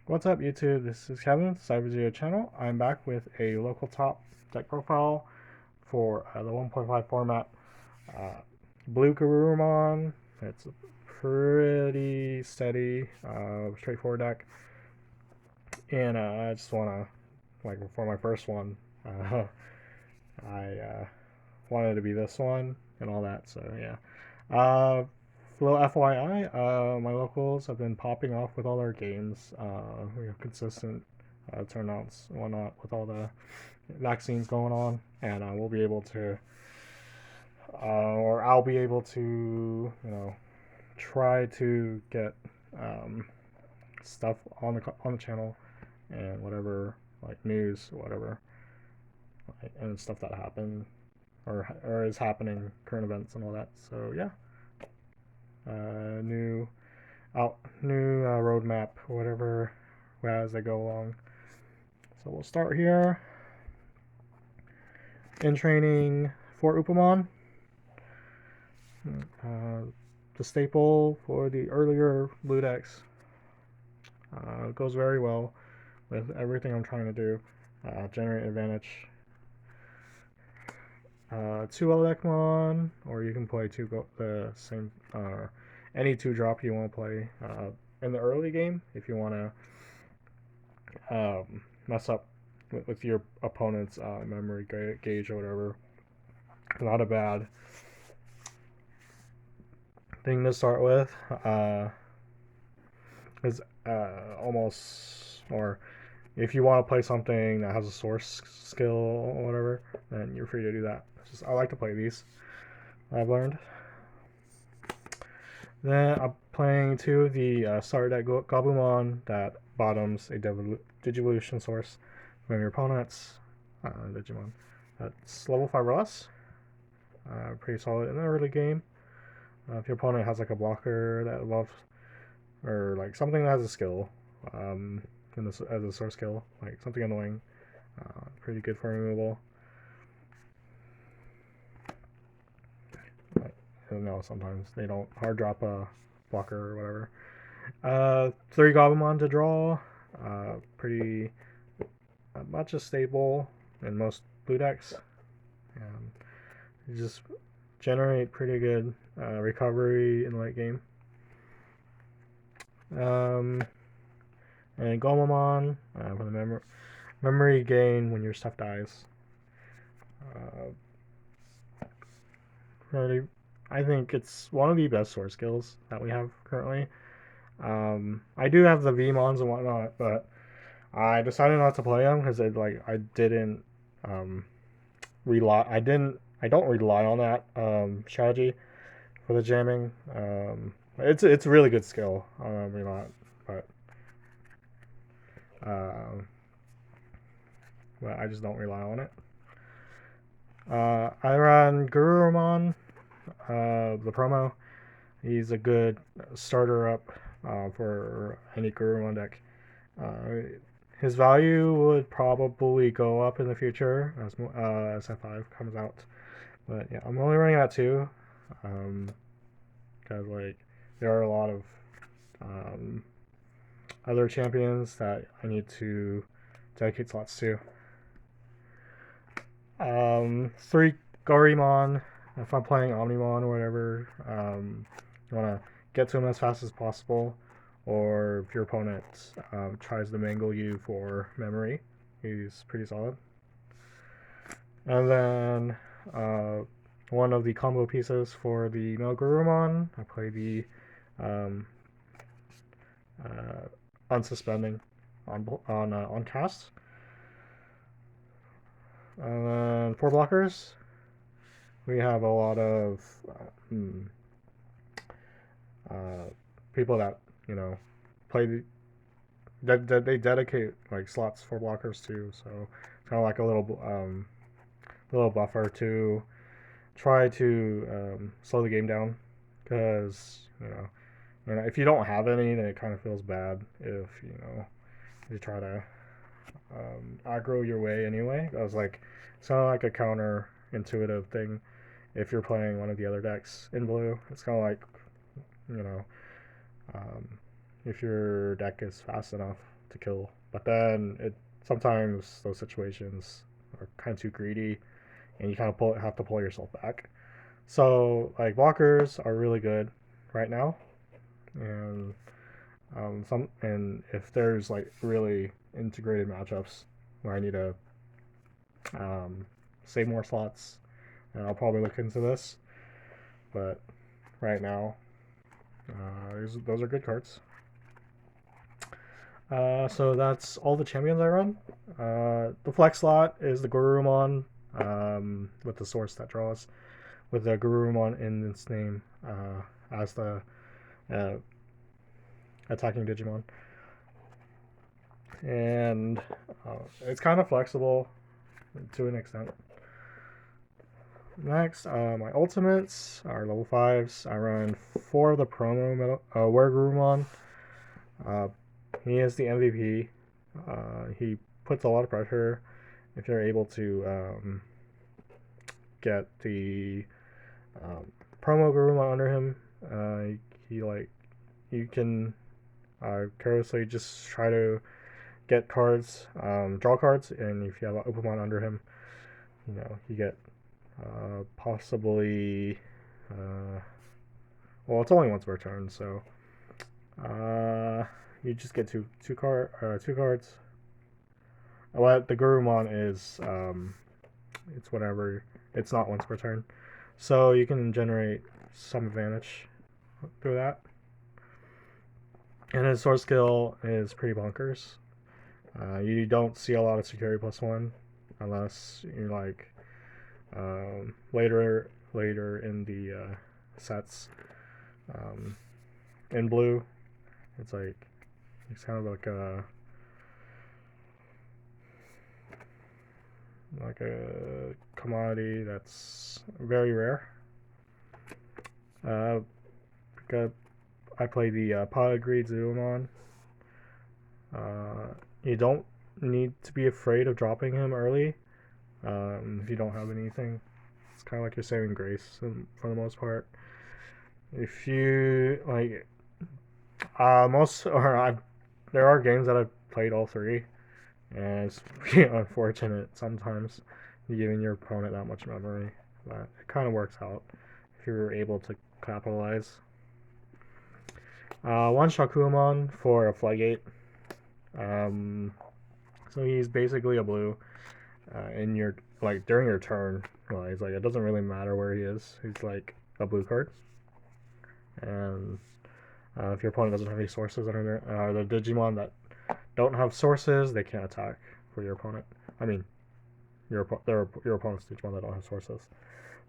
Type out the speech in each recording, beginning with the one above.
What's up, YouTube? This is Kevin, Cyber channel. I'm back with a local top deck profile for the 1.5 format. Uh, Blue Garurumon. It's a pretty steady, straightforward deck, and I just wanna for my first one, I wanted to be this one and all that. So yeah. Little FYI, my locals have been popping off with all their games. We have consistent turnouts and whatnot with all the vaccines going on, and we'll be able to, or I'll be able to, try to get um, stuff on the channel and whatever like news or whatever, like, and stuff that happened or is happening, current events and all that. So yeah, new new roadmap, whatever, as they go along. So we'll start here in training for Upamon. The staple for the earlier blue decks. Goes very well with everything I'm trying to do. Generate advantage. Two Elecmon, or you can play the same, any two drop you want to play in the early game if you want to mess up with your opponent's memory gauge or whatever. Not a bad thing to start with. Is almost, or if you want to play something that has a source skill or whatever, then you're free to do that. I like to play these. I've learned. Then I'm playing two the starter deck Gabumon that bottoms a Digivolution source from your opponent's Digimon. That's level 5 or less. Pretty solid in the early game. If your opponent has like a blocker that loves, or like something that has a skill, as a source skill, like something annoying, pretty good for removal. I don't know, sometimes they don't hard drop a blocker or whatever. 3 Gabumon to draw. Pretty much a staple in most blue decks. You just generate pretty good recovery in late game. And Gomamon for the memory gain when your stuff dies. Really, I think it's one of the best source skills that we have currently. I do have the Vmons and whatnot, but I decided not to play them because I didn't rely. I don't rely on that strategy for the jamming. It's a really good skill. Not, but um, but I just don't rely on it. I run Garurumon, the promo. He's a good starter up for any Garurumon deck. His value would probably go up in the future as SF5 comes out. But yeah, I'm only running that too, because like there are a lot of other champions that I need to dedicate slots to. 3 Garurumon. If I'm playing Omnimon or whatever, you want to get to him as fast as possible. Or if your opponent tries to mangle you for memory, he's pretty solid. And then one of the combo pieces for the Garurumon, I play the unsuspending on cast. And then 4 blockers. We have a lot of people that play that they dedicate like slots for blockers too. So it's kind of like a little buffer to try to slow the game down, because if you don't have any, then it kind of feels bad if you try to aggro your way anyway. I was like, it's kind of like a counter intuitive thing. If you're playing one of the other decks in blue, it's kind of like, you know, um, if your deck is fast enough to kill. But then sometimes those situations are kind of too greedy, and you kind of have to pull yourself back. So like blockers are really good right now, and if there's like really integrated matchups where I need to save more slots, and I'll probably look into this. But right now, those are good cards. So that's all the champions I run. The flex slot is the Garurumon with the source that draws, with the Garurumon in its name as the uh, attacking Digimon. And it's kind of flexible to an extent. Next, my ultimates are level 5s. I run 4 of the promo Garurumon. He is the MVP. He puts a lot of pressure if you're able to get the promo Garurumon under him. You can carelessly just try to get cards, draw cards, and if you have an Opamon under him, you get possibly. Well, it's only once per turn, so you just get two cards. What the Garurumon is, it's whatever. It's not once per turn, so you can generate some advantage through that. And his source skill is pretty bonkers. You don't see a lot of security +1 unless you're like later in the sets. In blue, it's kind of like a commodity that's very rare. Because I play the Pod-Grade Zoomon. You don't need to be afraid of dropping him early if you don't have anything. It's kind of like your saving grace for the most part. If you like, there are games that I've played all 3, and it's pretty unfortunate sometimes giving your opponent that much memory, but it kind of works out if you're able to capitalize. 1 Shakumon for a Flaggate. So he's basically a blue in your during your turn. Well, he's it doesn't really matter where he is. He's like a blue card, and if your opponent doesn't have any sources under the Digimon that don't have sources, they can't attack for your opponent. I mean, your opponent's Digimon that don't have sources.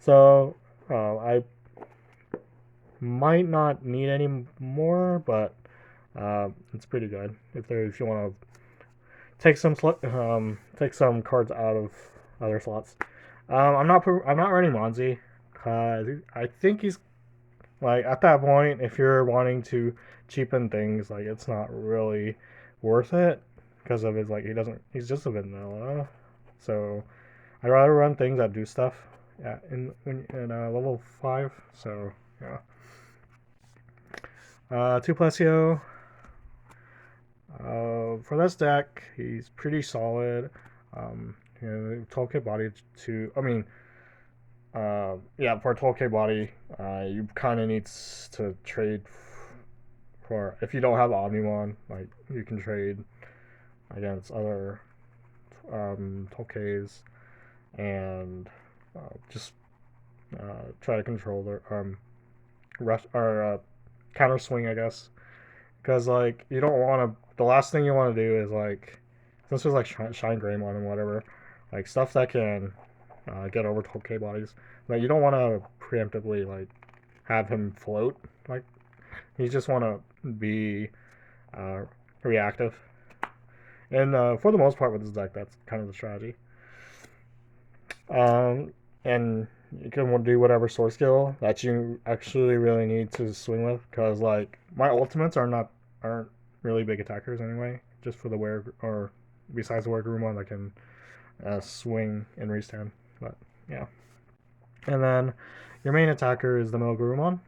So I might not need any more, but it's pretty good if you want to take some cards out of other slots. I'm not running Monzi because I think he's at that point. If you're wanting to cheapen things, it's not really worth it because of his he's just a vanilla. So I'd rather run things that do stuff in level 5. So yeah. 2 Plesio. For this deck, he's pretty solid. 12k body to. I mean, for a 12k body, you kind of need to trade for. If you don't have Omnimon, you can trade against other 12ks and just try to control their rush or counter swing, I guess. Because you don't want to. The last thing you want to do is this was Shine Greymon and whatever, stuff that can get over 12k bodies. You don't want to preemptively have him float. You just want to be reactive. And for the most part with this deck, that's kind of the strategy. And you can do whatever source skill that you actually really need to swing with, because my ultimates aren't really big attackers anyway. Just for the besides the Garurumon that can swing and restand. But yeah, and then your main attacker is the Garurumon.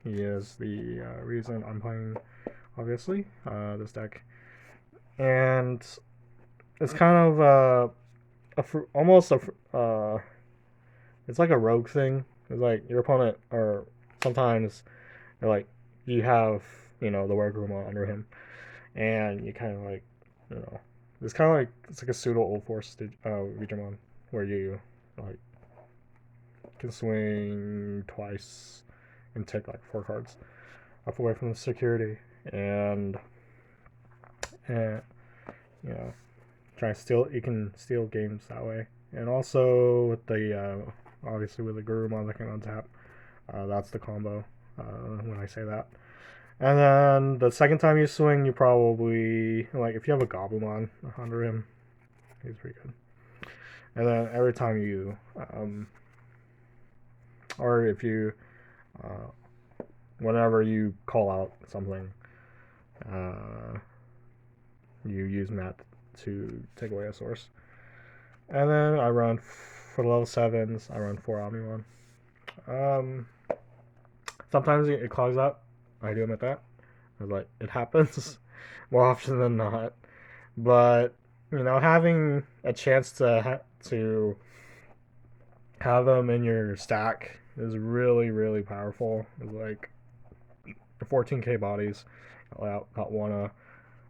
He is the reason I'm playing obviously, this deck. And it's kind of almost it's like a rogue thing. It's like your opponent, or sometimes like you have the Garurumon under him, and you kind of like you know it's kind of like it's like a pseudo old force Digimon where you like can swing twice and take like 4 cards off away from the security, and you know try to steal. You can steal games that way, and also with the obviously with the Garurumon that can untap. That's the combo when I say that. And then the second time you swing, you probably like if you have a Gabumon under him, he's pretty good. And then every time you, or if you, whenever you call out something, you use Mat to take away a source. And then I run for the level 7s. I run 4 Omnimon. Sometimes it clogs up. I do admit that. Like it happens more often than not. But having a chance to have them in your stack is really really powerful. It's like 14k bodies. Not wanna,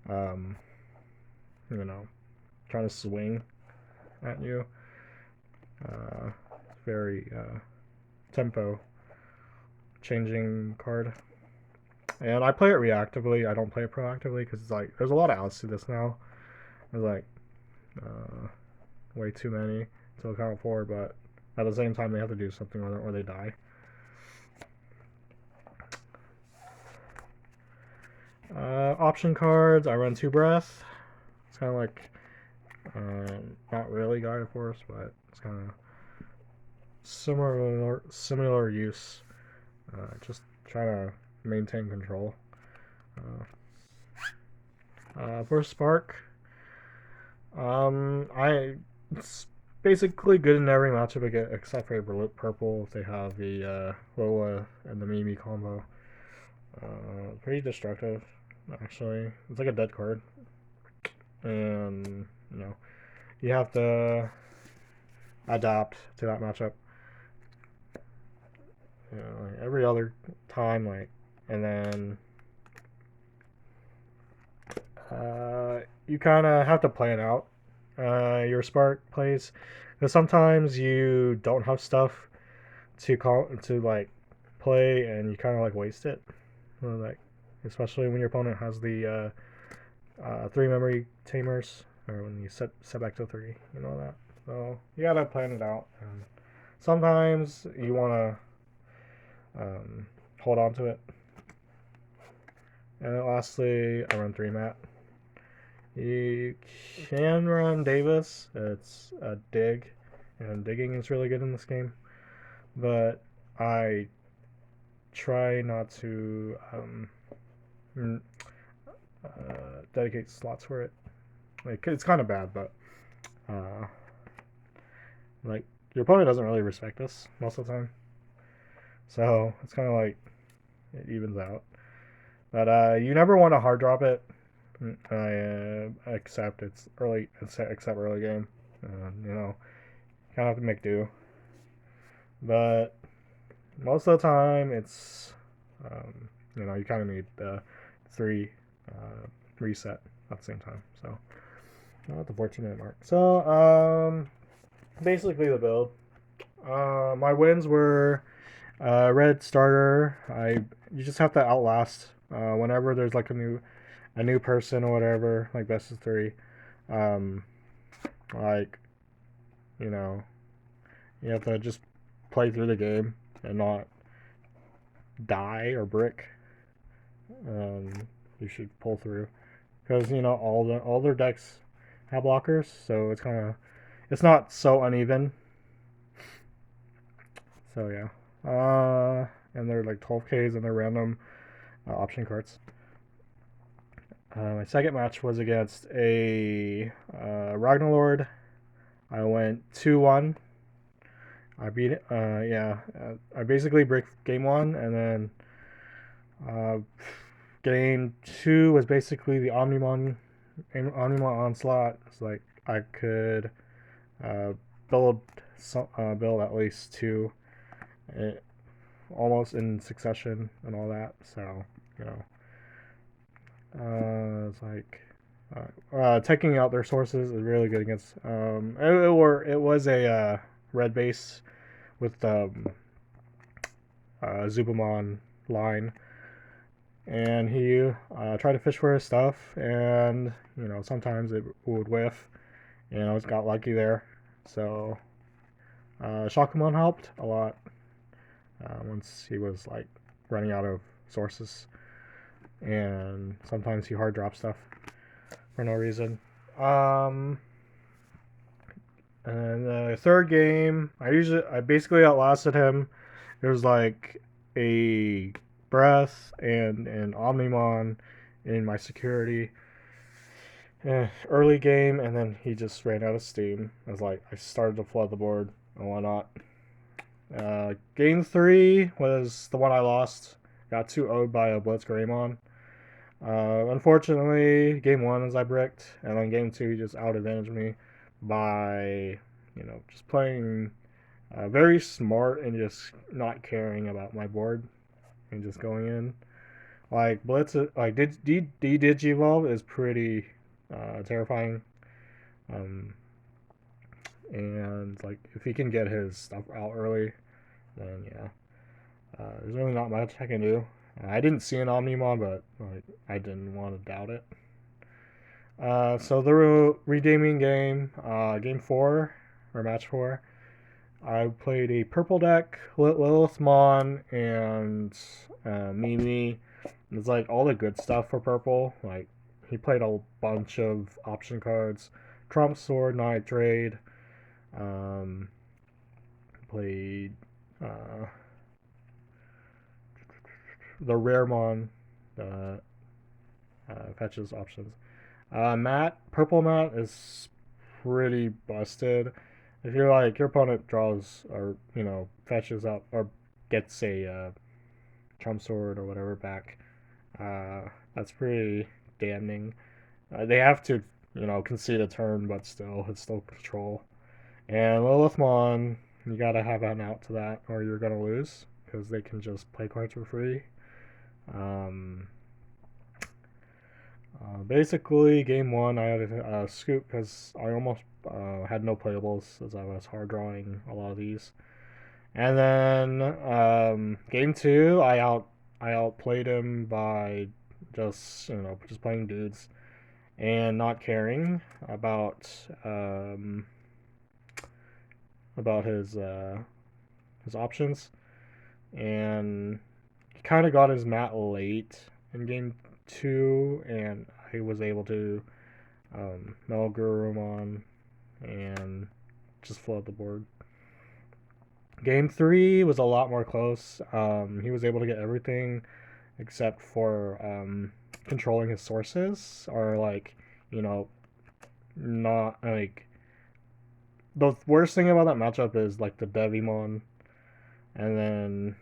um, trying to swing at you. Very tempo changing card. And I play it reactively. I don't play it proactively because it's like there's a lot of outs to this now. There's like way too many to account for, but at the same time they have to do something with it or they die. Option cards. I run 2 breath. It's kind of like not really Gaia Force, but it's kind of similar use. Just try to maintain control. For Spark, it's basically good in every matchup except for purple if they have the Lola and the Mimi combo. Pretty destructive, actually. It's like a dead card, and you have to adapt to that matchup. Like every other time, and then you kind of have to plan out your Spark plays, because sometimes you don't have stuff to play, and you kind of waste it, especially when your opponent has the 3 memory tamers, or when you set back to 3, that. So you gotta plan it out, and sometimes you wanna hold on to it. And then lastly, I run 3 Mat. You can run Davis. It's a dig, and digging is really good in this game. But I try not to dedicate slots for it. It's kind of bad, but your opponent doesn't really respect this most of the time. So it's kind of like it evens out. But you never want to hard drop it. Except it's early. Except early game. Kind of have to make do. But most of the time, it's you kind of need the 3 reset at the same time. So at the 14-minute mark. So basically the build. My wins were red starter. You just have to outlast whenever there's like a new person or whatever, like best of 3. Like you have to just play through the game and not die or brick. You should pull through because all their decks have blockers, so it's not so uneven. So yeah. And they're like 12Ks and they're random option cards. My second match was against a Ragnarlord. I went 2-1. I beat it. I basically bricked game 1, and then Game 2 was basically the Omnimon Onslaught. It's like I could uh, build at least two, uh, almost in succession and all that. So you know, it's like taking out their sources is really good against. It was a red base with Zubamon line, and he tried to fish for his stuff, and sometimes it would whiff. It's got lucky there. So Shakumon helped a lot once he was like running out of sources, and sometimes he hard dropped stuff for no reason. Um, and the third game, I basically outlasted him. There was like a breath and an Omnimon in my security early game, and then he just ran out of steam. I started to flood the board and whatnot. Game 3 was the one I lost. Got 2-0'd by a Blitz Greymon. Unfortunately, game 1 was I bricked, and then game 2 he just out advantaged me by, just playing very smart and just not caring about my board and just going in. Like Blitz, like Digivolve is pretty terrifying. Um, and like if he can get his stuff out early, then yeah, there's really not much I can do. I didn't see an Omnimon, but like I didn't want to doubt it. So the redeeming game, game 4 or match 4, I played a purple deck, Lilithmon and Mimi. It's like all the good stuff for purple. Like he played a bunch of option cards, Trump Sword, Night Trade. Um, Played uh, the Raremon fetches options. Purple Matt is pretty busted. If you're like your opponent draws or fetches up or gets a Trump Sword or whatever back, that's pretty damning. They have to concede a turn, but still it's still control. And Lilithmon, you gotta have an out to that, or you're gonna lose because they can just play cards for free. Um, Basically, game 1 I had a scoop because I almost had no playables as I was hard drawing a lot of these. And then game 2 I outplayed him by just playing dudes and not caring about his options, and he kind of got his mat late in game 2, and I was able to Metal Garurumon and just flood the board. Game 3 was a lot more close. He was able to get everything except for controlling his sources, or not like the worst thing about that matchup is like the Devimon, and then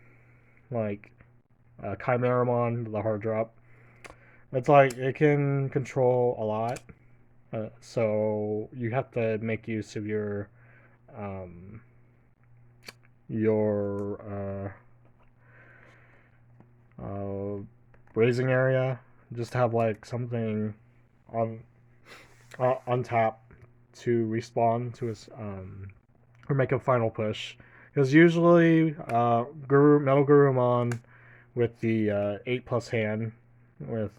like Chimeramon, the hard drop. It's like it can control a lot, so you have to make use of um, your raising area. Just have like something on tap to respawn to his or make a final push. Because usually Metal Gurumon with the 8+ hand with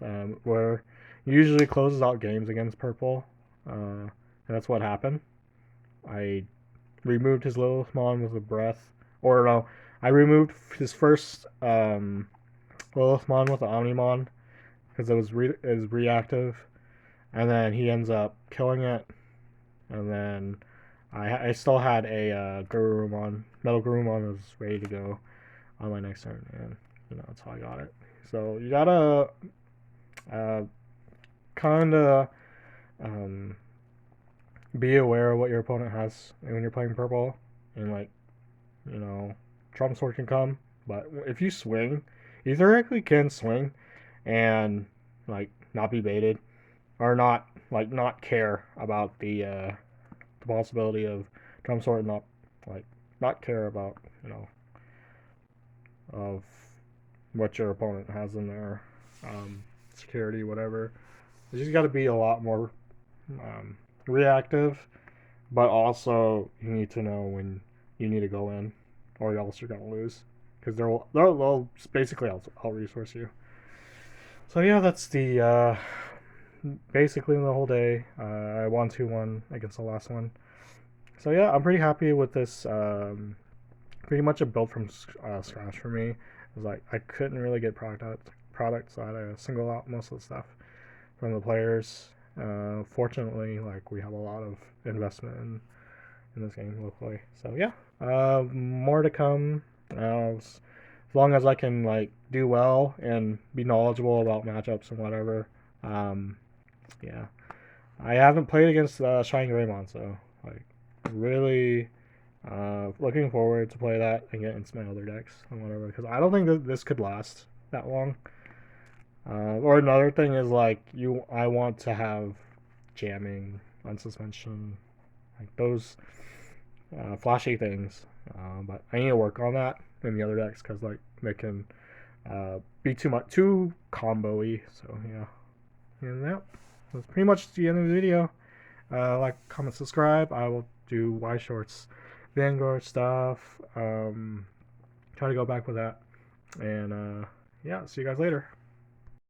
where usually closes out games against purple, and that's what happened. I removed his Lilithmon with a breath, or no, I removed his first Lilithmon with the Omnimon because it was reactive, and then he ends up killing it, and then I still had a Garurumon. Metal Garurumon was ready to go on my next turn, and that's how I got it. So you gotta kind of um, be aware of what your opponent has when you're playing purple, and Trump Sword can come, but if you swing, you theoretically can swing, and like not be baited, or not care about the possibility of drum sort, and like not care about of what your opponent has in their security, whatever. You just got to be a lot more reactive, but also you need to know when you need to go in, or else you're gonna lose because they'll basically out resource you. So yeah, that's the basically the whole day. I won 2-1 against the last one. So yeah, I'm pretty happy with this. Pretty much a build from scratch for me. It was like I couldn't really get products, so I had to single out most of the stuff from the players. Fortunately, like we have a lot of investment in this game locally. So yeah, more to come. As long as I can like do well and be knowledgeable about matchups and whatever. Um, yeah, I haven't played against Shining Greymon, so like really looking forward to play that and get into my other decks and whatever, because I don't think that this could last that long. Or another thing is like I want to have jamming, unsuspension, like those flashy things. But I need to work on that in the other decks because like they can be too combo-y. So yeah, and that's pretty much the end of the video. Like, comment, subscribe. I will do Y Shorts Vanguard stuff. Try to go back with that. And yeah, see you guys later.